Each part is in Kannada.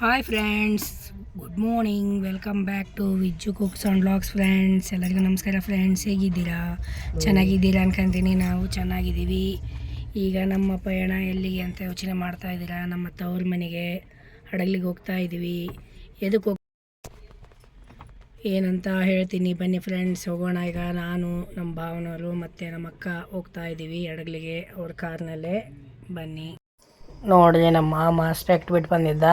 Hi friends, good morning. Welcome back to Vijju cooks and vlogs friends. ಎಲ್ಲರಿಗೂ ನಮಸ್ಕಾರ ಫ್ರೆಂಡ್ಸ್. ಹೇಗಿದ್ದೀರಾ? ಚೆನ್ನಾಗಿದ್ದೀರಾ ಅನ್ಕೊಂತೀನಿ. ನಾವು ಚೆನ್ನಾಗಿದ್ದೀವಿ. ಈಗ ನಮ್ಮ ಪಯಣ ಎಲ್ಲಿಗೆ ಅಂತ ಯೋಚನೆ ಮಾಡ್ತಾ ಇದ್ದೀರಾ? ನಮ್ಮ ತವ್ರ ಮನೆಗೆ ಹಡಗ್ಲಿಗೆ ಹೋಗ್ತಾ ಇದ್ದೀವಿ. ಎದಕ್ಕೆ ಏನಂತ ಹೇಳ್ತೀನಿ ಬನ್ನಿ ಫ್ರೆಂಡ್ಸ್, ಹೋಗೋಣ. ಈಗ ನಾನು, ನಮ್ಮ ಭಾವನವರು ಮತ್ತು ನಮ್ಮ ಅಕ್ಕ ಹೋಗ್ತಾ ಇದ್ದೀವಿ ಹಡಗ್ಲಿಗೆ ಅವ್ರ ಕಾರ್ನಲ್ಲೇ. ಬನ್ನಿ. ನೋಡಿ, ನಮ್ಮ ಮಾಮ ಸ್ಪೆಕ್ಟ್ ಬಿಟ್ಟು ಬಂದಿದ್ದ,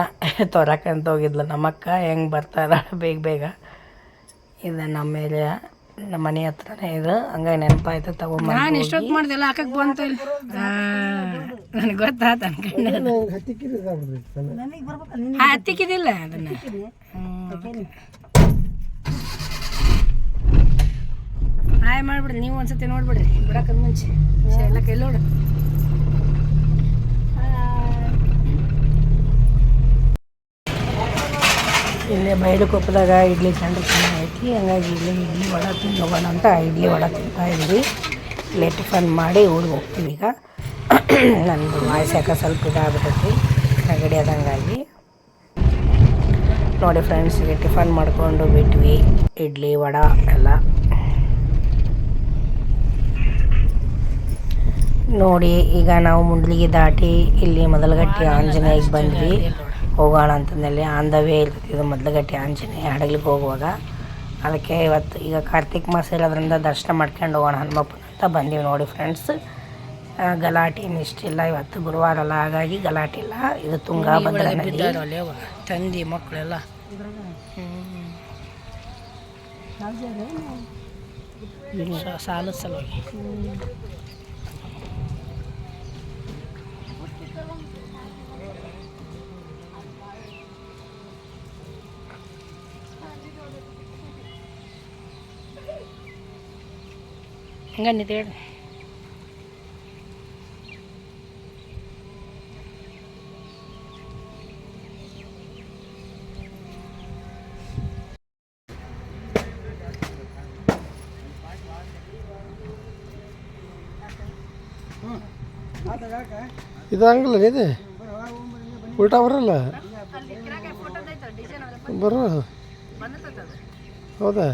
ತೊರಕಂತ ಹೋಗಿದ್ಲು. ನಮ್ಮ ಅಕ್ಕ ಹೆಂಗೆ ಬರ್ತಾರ ಬೇಗ ಬೇಗ. ಇದು ನಮ್ಮ ಮೇಲೆ ನಮ್ಮ ಮನೆ ಹತ್ರನೇ ಇದು, ಹಂಗಾಗಿ ನೆನಪಾಯ್ತು ತಗೊಂಬ. ನಾನು ಎಷ್ಟೊತ್ತು ಮಾಡ್ದೆಲ್ಲ ಹಾಕಕ್ಕೆ ಬಂತು. ನನಗೆ ಗೊತ್ತಾತ ಅನ್ಕೊಂಡು ಹತ್ತಿಕ್ಕಿದಿಲ್ಲ ಅದನ್ನು. ಹಾಯ್ ಮಾಡಿಬಿಡ್ರಿ ನೀವು ಒಂದ್ಸತಿ ನೋಡ್ಬಿಡ್ರಿ ಬಿಡಕ್ಕೆ ಮುಂಚೆ ಎಲ್ಲ ಕೈ ನೋಡು. ಇಲ್ಲೇ ಬೈಲುಕೊಪ್ಪದಾಗ ಇಡ್ಲಿ ಸೆಂಟ್ರ್ ಚೆನ್ನಾಗೈತಿ, ಹಂಗಾಗಿ ಇಡ್ಲಿ ವಡ ತಿಂದು ಹೋಗೋಣ ಅಂತ ಇಡ್ಲಿ ವಡ ತಿಂತಾ ಇದ್ವಿ. ಇಲ್ಲೇ ಟಿಫನ್ ಮಾಡಿ ಊರಿಗೆ ಹೋಗ್ತೀವಿ. ಈಗ ನಂದು ವಾಯ್ಸ್ ಯಾಕೆ ಸ್ವಲ್ಪ ಇದಾಗ್ಬಿಟ್ಟೈತಿ, ನೆಗಡಿ ಆದಂಗಾಗಿ. ನೋಡಿ ಫ್ರೆಂಡ್ಸ್, ಈಗ ಟಿಫನ್ ಮಾಡ್ಕೊಂಡು ಬಿಟ್ವಿ, ಇಡ್ಲಿ ವಡ ಎಲ್ಲ. ನೋಡಿ, ಈಗ ನಾವು ಮುಂಡ್ಲಿಗೆ ದಾಟಿ ಇಲ್ಲಿ ಮೊದಲಗಟ್ಟಿ ಆಂಜನೇಯಗೆ ಬಂದ್ವಿ. ಹೋಗೋಣ ಅಂತಂದಲ್ಲಿ ಆನ್ ದ ವೇ ಇರ್ತಿದ್ದು ಮೊದಲಗಟ್ಟಿ ಆಂಜನೇಯ ಹಡಗ್ಲಿಗೆ ಹೋಗುವಾಗ. ಅದಕ್ಕೆ ಇವತ್ತು ಈಗ ಕಾರ್ತಿಕ್ ಮಾಸ ಇರೋದ್ರಿಂದ ದರ್ಶನ ಮಾಡ್ಕೊಂಡು ಹೋಗೋಣ ಹನುಮಪ್ಪನ ಅಂತ ಬಂದೀವಿ. ನೋಡಿ ಫ್ರೆಂಡ್ಸ್, ಗಲಾಟೆ ಇಷ್ಟಿಲ್ಲ, ಇವತ್ತು ಗುರುವಾರ ಅಲ್ಲ, ಹಾಗಾಗಿ ಗಲಾಟೆ ಇಲ್ಲ. ಇದು ತುಂಗಾಭದ್ರಾ ನದಿ. ತಂದಿ ಮಕ್ಕಳೆಲ್ಲ ಸಾಲ ಸಲುವಾಗಿ ಹಂಗನ್ನಿದೆ ಹೇಳಿ. ಇದು ಹಂಗಿಲ್ಲ, ಇದೆ ಉಲ್ಟಾ ಬರಲ್ಲ ಬರೋ. ಹೌದಾ?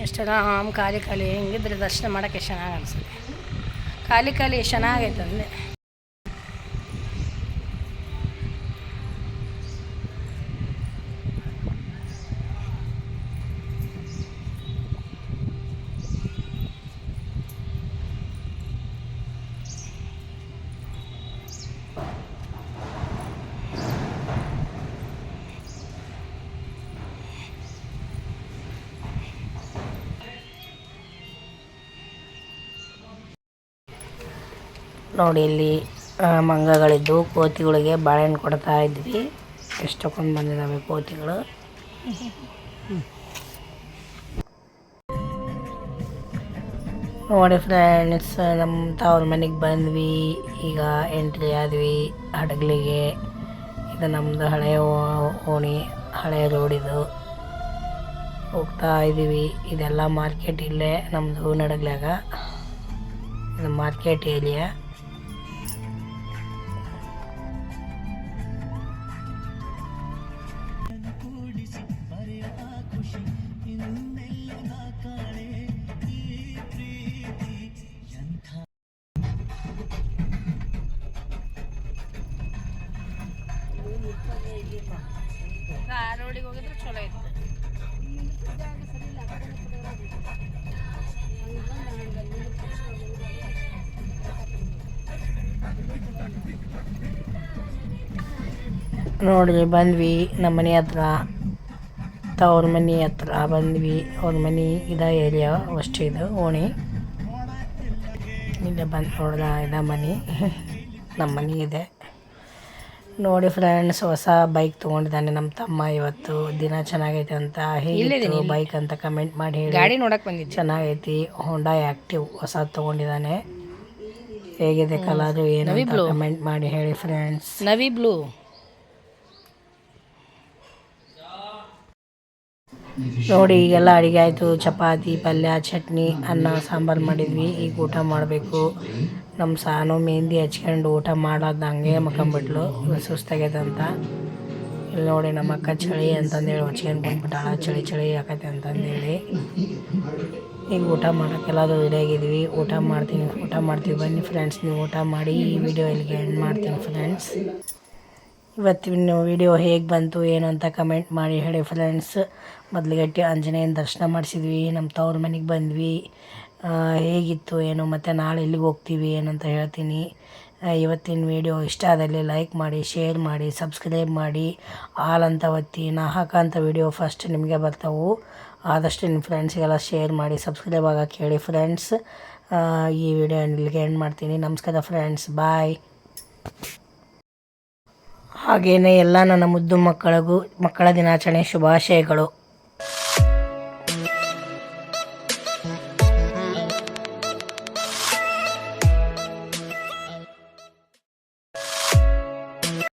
ಎಷ್ಟು ಆರಾಮ್ ಖಾಲಿ ಖಾಲಿ ಹೆಂಗಿದ್ರೆ ದರ್ಶನ ಮಾಡೋಕ್ಕೆ ಚೆನ್ನಾಗಿ ಅನಿಸುತ್ತೆ. ಖಾಲಿ ಖಾಲಿ ಚೆನ್ನಾಗೈತೆ ಅಂದೆ. ನೋಡಿ, ಇಲ್ಲಿ ಮಂಗಗಳಿದ್ದು ಕೋತಿಗಳಿಗೆ ಬಾಳೆಹಣ್ಣು ಕೊಡ್ತಾ ಇದ್ವಿ. ಎಷ್ಟೊಂದು ಬಂದಿದ್ದಾವೆ ಕೋತಿಗಳು. ನೋಡಿ ಫ್ರೆಂಡ್ಸ್, ನಮ್ಮ ತವ್ರ ಮನೆಗೆ ಬಂದ್ವಿ. ಈಗ ಎಂಟ್ರಿ ಆದ್ವಿ ಹಡಗ್ಲಿಗೆ. ಇದು ನಮ್ಮದು ಹಳೆಯ ಓಣಿ, ಹಳೆಯ ರೋಡಿದು. ಹೋಗ್ತಾ ಇದ್ದೀವಿ. ಇದೆಲ್ಲ ಮಾರ್ಕೆಟ್ ಇಲ್ಲೇ ನಮ್ಮದು ನಡಗ್ಲಾಗ. ಇದು ಮಾರ್ಕೆಟ್ ಏರಿಯಾ. ರೋಡಿಗೆ ಹೋಗಿದ್ರೆ ಚಲೋ ಇತ್ತು. ನೋಡಿ, ಬಂದ್ವಿ ನಮ್ಮ ಮನೆ ಹತ್ರ, ತವ್ರ ಮನೆ ಹತ್ರ ಬಂದ್ವಿ. ಅವ್ರ ಮನೆ ಇದ ಏರಿಯಾ ಅಷ್ಟು ಇದು ಓಣಿ. ಇಲ್ಲೇ ಬಂದು ನೋಡ್ದ ಇದ ಮನೆ ನಮ್ಮ ಮನೆ ಇದೆ ನೋಡಿ ಫ್ರೆಂಡ್ಸ್. ಹೊಸ ಬೈಕ್ ತೊಗೊಂಡಿದ್ದಾನೆ ನಮ್ಮ ತಮ್ಮ. ಇವತ್ತು ದಿನ ಚೆನ್ನಾಗೈತೆ ಅಂತ ಹೇಗಿತ್ತು ಬೈಕ್ ಅಂತ ಕಮೆಂಟ್ ಮಾಡಿ ಹೇಳಿ. ಗಾಡಿ ನೋಡಕ್ಕೆ ಬಂದಿದ್ದು ಚೆನ್ನಾಗೈತಿ. ಹೋಂಡಾ ಆ್ಯಕ್ಟಿವ್ ಹೊಸ ತೊಗೊಂಡಿದ್ದಾನೆ. ಹೇಗಿದೆ ಕಲರು ಏನು ಅಂತ ಕಮೆಂಟ್ ಮಾಡಿ ಹೇಳಿ ಫ್ರೆಂಡ್ಸ್. ನವಿ ಬ್ಲೂ ನೋಡಿ. ಈಗೆಲ್ಲ ಅಡುಗೆ ಆಯಿತು. ಚಪಾತಿ, ಪಲ್ಯ, ಚಟ್ನಿ, ಅನ್ನ, ಸಾಂಬಾರು ಮಾಡಿದ್ವಿ. ಈಗ ಊಟ ಮಾಡಬೇಕು. ನಮ್ಮ ಸಾನು ಮೆಹಂದಿ ಹಚ್ಕೊಂಡು ಊಟ ಮಾಡೋದು ಹಂಗೆ ಮಕ್ಕಂಬಿಟ್ಲು, ಸುಸ್ತಾಗೈತೆ ಅಂತ. ಇಲ್ಲಿ ನೋಡಿ ನಮ್ಮ ಅಕ್ಕ ಚಳಿ ಅಂತಂದೇಳಿ ಹಚ್ಕೊಂಡು ಬಂದ್ಬಿಟ್ಟಾಳ. ಚಳಿ ಆಕೈತೆ ಅಂತಂದೇಳಿ ಈಗ ಊಟ ಮಾಡೋಕ್ಕೆಲ್ಲದು ರೆಡಿ ಆಗಿದ್ವಿ. ಊಟ ಮಾಡ್ತೀವಿ ಬನ್ನಿ ಫ್ರೆಂಡ್ಸ್. ನೀವು ಊಟ ಮಾಡಿ ಈ ವಿಡಿಯೋ ಇಲ್ಲಿಗೆ ಎಂಡ್ ಮಾಡ್ತೀನಿ ಫ್ರೆಂಡ್ಸ್. ಇವತ್ತಿನ ವಿಡಿಯೋ ಹೇಗೆ ಬಂತು ಏನು ಅಂತ ಕಮೆಂಟ್ ಮಾಡಿ ಹೇಳಿ ಫ್ರೆಂಡ್ಸ್. ಮೊದಲಿಗೆ ಆಂಜನೇಯನ ದರ್ಶನ ಮಾಡಿಸಿದ್ವಿ. ನಮ್ಮ ತವ್ರ ಮನೆಗೆ ಬಂದ್ವಿ. ಹೇಗಿತ್ತು ಏನು ಮತ್ತು ನಾಳೆ ಎಲ್ಲಿಗೆ ಹೋಗ್ತೀವಿ ಏನಂತ ಹೇಳ್ತೀನಿ. ಇವತ್ತಿನ ವಿಡಿಯೋ ಇಷ್ಟ ಆದಲ್ಲಿ ಲೈಕ್ ಮಾಡಿ, ಶೇರ್ ಮಾಡಿ, ಸಬ್ಸ್ಕ್ರೈಬ್ ಮಾಡಿ, ಆಲ್ ಅಂತ ಒತ್ತಿ. ನಾ ಹಾಕೋಂಥ ವಿಡಿಯೋ ಫಸ್ಟ್ ನಿಮಗೆ ಬರ್ತಾವೆ. ಆದಷ್ಟು ನಿಮ್ಮ ಫ್ರೆಂಡ್ಸ್ಗೆಲ್ಲ ಶೇರ್ ಮಾಡಿ, ಸಬ್ಸ್ಕ್ರೈಬ್ ಆಗೋಕ್ಕೆ ಹೇಳಿ ಫ್ರೆಂಡ್ಸ್. ಈ ವಿಡಿಯೋ ಇಲ್ಲಿಗೆ ಎಂಡ್ ಮಾಡ್ತೀನಿ. ನಮಸ್ಕಾರ ಫ್ರೆಂಡ್ಸ್, ಬಾಯ್. ಹಾಗೆಯೇ ಎಲ್ಲ ನನ್ನ ಮುದ್ದು ಮಕ್ಕಳ ದಿನಾಚರಣೆ ಶುಭಾಶಯಗಳು.